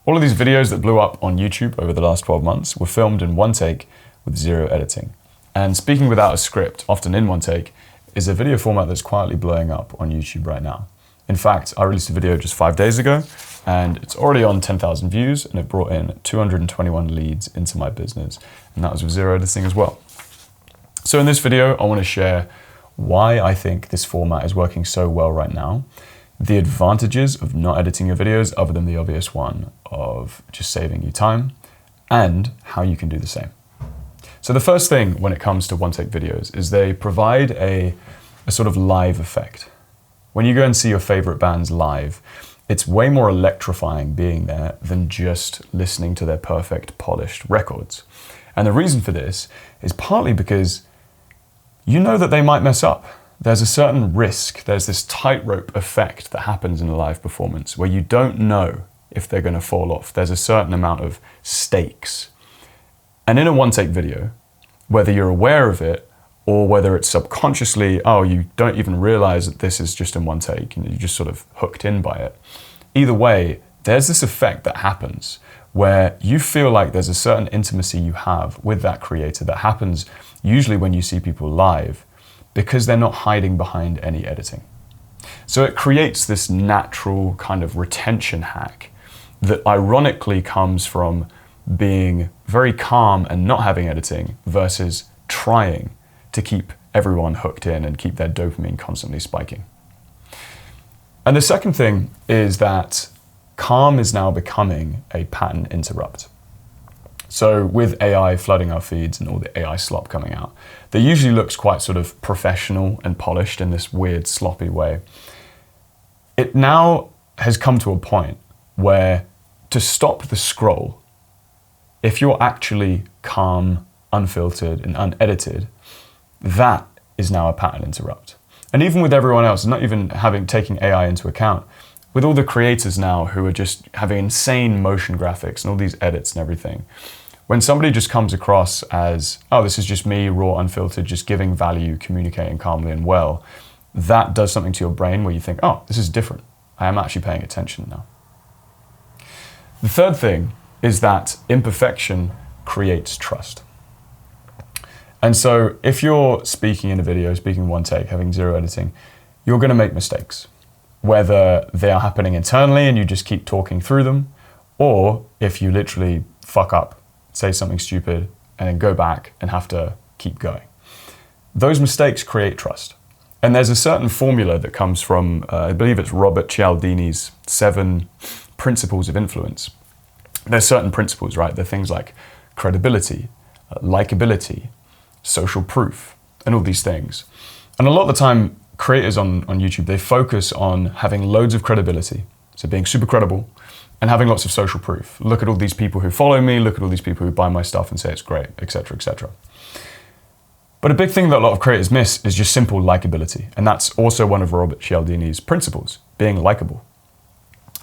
All of these videos that blew up on YouTube over the last 12 months were filmed in one take with zero editing. And speaking without a script, often in one take, is a video format that's quietly blowing up on YouTube right now. In fact, I released a video just 5 days ago, and it's already on 10,000 views, and it brought in 221 leads into my business, and that was with zero editing as well. So in this video, I want to share why I think this format is working so well right now, the advantages of not editing your videos other than the obvious one of just saving you time, and how you can do the same. So the first thing when it comes to one-take videos is they provide a sort of live effect. When you go and see your favorite bands live, it's way more electrifying being there than just listening to their perfect, polished records. And the reason for this is partly because you know that they might mess up. There's a certain risk, there's this tightrope effect that happens in a live performance where you don't know if they're going to fall off. There's a certain amount of stakes. And in a one-take video, whether you're aware of it or whether it's subconsciously, oh, you don't even realize that this is just in one take, you're just sort of hooked in by it. Either way, there's this effect that happens where you feel like there's a certain intimacy you have with that creator that happens usually when you see people live because they're not hiding behind any editing. So it creates this natural kind of retention hack that ironically comes from being very calm and not having editing versus trying to keep everyone hooked in and keep their dopamine constantly spiking. And the second thing is that calm is now becoming a pattern interrupt. So with AI flooding our feeds and all the AI slop coming out, that usually looks quite sort of professional and polished in this weird sloppy way. It now has come to a point where to stop the scroll, if you're actually calm, unfiltered and unedited, that is now a pattern interrupt. And even with everyone else, not even taking AI into account, with all the creators now who are just having insane motion graphics and all these edits and everything, when somebody just comes across as, oh, this is just me, raw, unfiltered, just giving value, communicating calmly and well, that does something to your brain where you think, oh, this is different. I am actually paying attention now. The third thing is that imperfection creates trust. And so if you're speaking in a video, speaking one take, having zero editing, you're going to make mistakes, whether they are happening internally and you just keep talking through them, or if you literally fuck up, say something stupid, and then go back and have to keep going. Those mistakes create trust. And there's a certain formula that comes from, I believe it's Robert Cialdini's 7 principles of influence. There's certain principles, right? They're things like credibility, likability, social proof, and all these things. And a lot of the time, creators on YouTube, they focus on having loads of credibility, so being super credible, and having lots of social proof. Look at all these people who follow me, look at all these people who buy my stuff and say it's great, etc., etc. But a big thing that a lot of creators miss is just simple likability. And that's also one of Robert Cialdini's principles, being likable.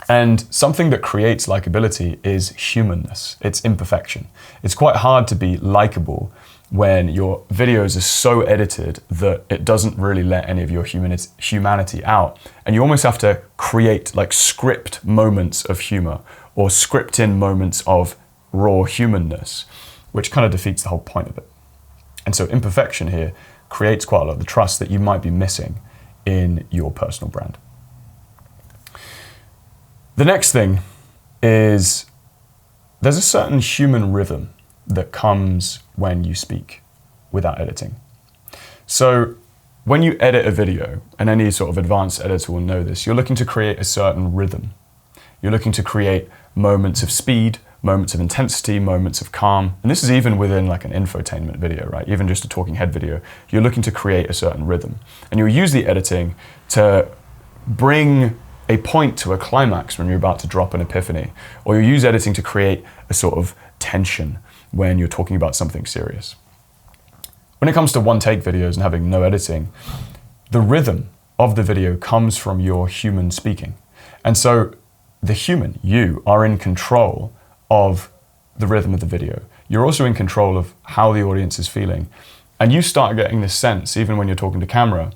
And something that creates likability is humanness, it's imperfection. It's quite hard to be likable when your videos are so edited that it doesn't really let any of your humanity out. And you almost have to create like script moments of humor or script in moments of raw humanness, which kind of defeats the whole point of it. And so imperfection here creates quite a lot of the trust that you might be missing in your personal brand. The next thing is there's a certain human rhythm that comes when you speak without editing. So when you edit a video, and any sort of advanced editor will know this, you're looking to create a certain rhythm. You're looking to create moments of speed, moments of intensity, moments of calm. And this is even within like an infotainment video, right? Even just a talking head video, you're looking to create a certain rhythm. And you'll use the editing to bring a point to a climax when you're about to drop an epiphany, or you use editing to create a sort of tension when you're talking about something serious. When it comes to one-take videos and having no editing, the rhythm of the video comes from your human speaking. And so the human, you, are in control of the rhythm of the video. You're also in control of how the audience is feeling. And you start getting this sense, even when you're talking to camera,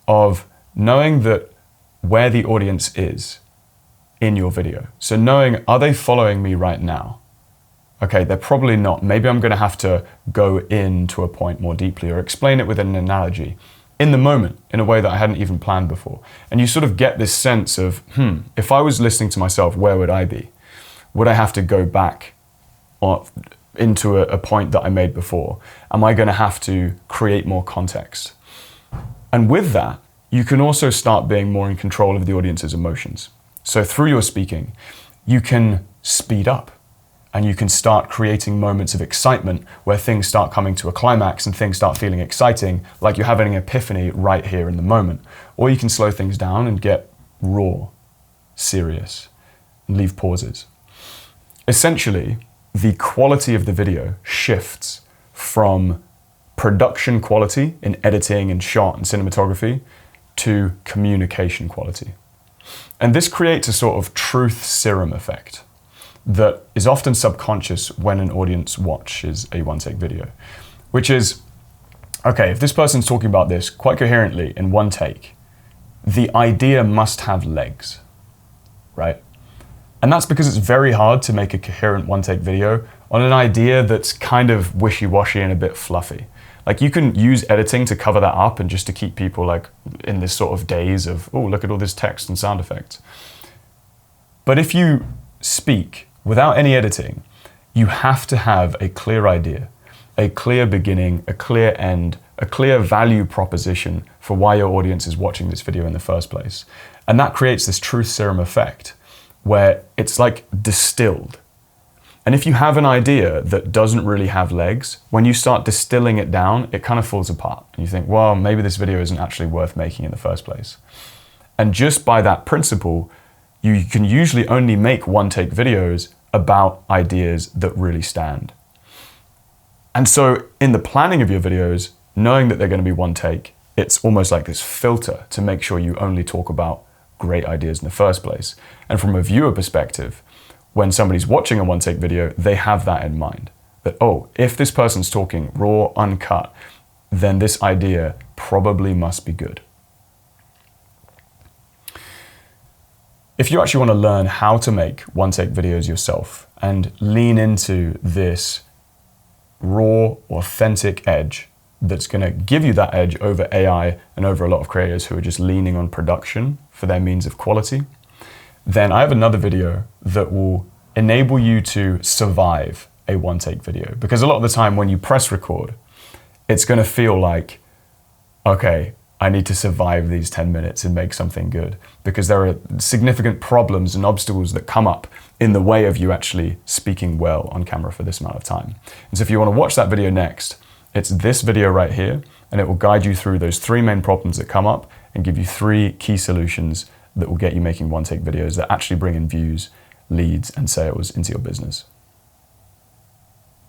of knowing that where the audience is in your video. So knowing, are they following me right now? Okay, they're probably not. Maybe I'm gonna have to go into a point more deeply or explain it with an analogy in the moment in a way that I hadn't even planned before. And you sort of get this sense of, if I was listening to myself, where would I be? Would I have to go back into a point that I made before? Am I gonna have to create more context? And with that, you can also start being more in control of the audience's emotions. So through your speaking, you can speed up and you can start creating moments of excitement where things start coming to a climax and things start feeling exciting, like you're having an epiphany right here in the moment. Or you can slow things down and get raw, serious, and leave pauses. Essentially, the quality of the video shifts from production quality in editing and shot and cinematography to communication quality. And this creates a sort of truth serum effect that is often subconscious when an audience watches a one-take video, which is, okay, if this person's talking about this quite coherently in one take, the idea must have legs, right? And that's because it's very hard to make a coherent one-take video on an idea that's kind of wishy-washy and a bit fluffy. Like you can use editing to cover that up and just to keep people like in this sort of daze of, oh, look at all this text and sound effects. But if you speak without any editing, you have to have a clear idea, a clear beginning, a clear end, a clear value proposition for why your audience is watching this video in the first place. And that creates this truth serum effect where it's like distilled. And if you have an idea that doesn't really have legs, when you start distilling it down, it kind of falls apart. And you think, well, maybe this video isn't actually worth making in the first place. And just by that principle, you can usually only make one-take videos about ideas that really stand. And so in the planning of your videos, knowing that they're going to be one take, it's almost like this filter to make sure you only talk about great ideas in the first place. And from a viewer perspective, when somebody's watching a one-take video, they have that in mind. That, oh, if this person's talking raw, uncut, then this idea probably must be good. If you actually want to learn how to make one-take videos yourself and lean into this raw, authentic edge that's going to give you that edge over AI and over a lot of creators who are just leaning on production for their means of quality, then I have another video that will enable you to survive a one-take video. Because a lot of the time when you press record, it's going to feel like, okay, I need to survive these 10 minutes and make something good, because there are significant problems and obstacles that come up in the way of you actually speaking well on camera for this amount of time. And so if you want to watch that video next, it's this video right here, and it will guide you through those 3 main problems that come up and give you 3 key solutions that will get you making one-take videos that actually bring in views, leads, and sales into your business.